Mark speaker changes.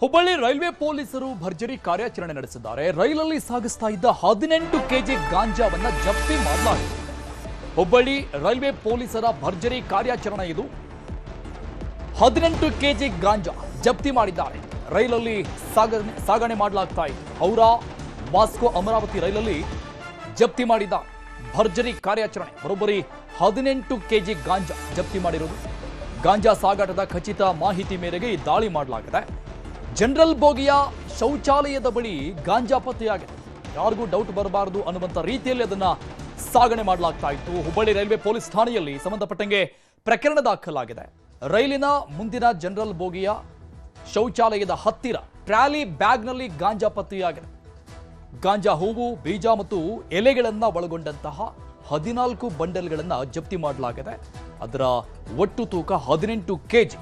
Speaker 1: Hubballi railway ಪೊಲೀಸರು ಭರ್ಜರಿ ಕಾರ್ಯಾಚರಣೆ ನಡೆಸಿದ್ದಾರೆ. ರೈಲಲ್ಲಿ ಸಾಗಿಸ್ತಾ ಇದ್ದ 18 ಕೆಜಿ ಗಾಂಜಾವನ್ನ ಜಪ್ತಿ ಮಾಡಲಾಗಿದೆ. ಹುಬ್ಬಳ್ಳಿ ರೈಲ್ವೆ ಪೊಲೀಸರ ಭರ್ಜರಿ ಕಾರ್ಯಾಚರಣೆ ಇದು. 18 ಕೆಜಿ ಗಾಂಜಾ ಜಪ್ತಿ ಮಾಡಿದ್ದಾರೆ. ರೈಲಲ್ಲಿ ಸಾಗಣೆ ಮಾಡಲಾಗ್ತಾ ಇತ್ತು. ಹೌರಾ ವಾಸ್ಕೋ ಅಮರಾವತಿ ರೈಲಲ್ಲಿ ಜಪ್ತಿ ಮಾಡಿದ ಭರ್ಜರಿ ಕಾರ್ಯಾಚರಣೆ. ಬರೋಬ್ಬರಿ 18 ಕೆಜಿ ಗಾಂಜಾ ಜಪ್ತಿ ಮಾಡಿರುವುದು. ಗಾಂಜಾ ಸಾಗಾಟದ ಖಚಿತ ಮಾಹಿತಿ ಮೇರೆಗೆ ಈ ದಾಳಿ ಮಾಡಲಾಗಿದೆ. ಜನರಲ್ ಬೋಗಿಯ ಶೌಚಾಲಯದ ಬಳಿ ಗಾಂಜಾ ಪತ್ತೆಯಾಗಿದೆ. ಯಾರಿಗೂ ಡೌಟ್ ಬರಬಾರದು ಅನ್ನುವಂಥ ರೀತಿಯಲ್ಲಿ ಅದನ್ನ ಸಾಗಣೆ ಮಾಡಲಾಗ್ತಾ ಇತ್ತು. ಹುಬ್ಬಳ್ಳಿ ರೈಲ್ವೆ ಪೊಲೀಸ್ ಠಾಣೆಯಲ್ಲಿ ಸಂಬಂಧಪಟ್ಟಂಗೆ ಪ್ರಕರಣ ದಾಖಲಾಗಿದೆ. ರೈಲಿನ ಮುಂದಿನ ಜನರಲ್ ಬೋಗಿಯ ಶೌಚಾಲಯದ ಹತ್ತಿರ ಟ್ರಾಲಿ ಬ್ಯಾಗ್ನಲ್ಲಿ ಗಾಂಜಾ ಪತ್ತೆಯಾಗಿದೆ. ಗಾಂಜಾ ಹೂವು, ಬೀಜ ಮತ್ತು ಎಲೆಗಳನ್ನ ಒಳಗೊಂಡಂತಹ 14 ಬಂಡಲ್ಗಳನ್ನು ಜಪ್ತಿ ಮಾಡಲಾಗಿದೆ. ಅದರ ಒಟ್ಟು ತೂಕ 18 ಕೆಜಿ.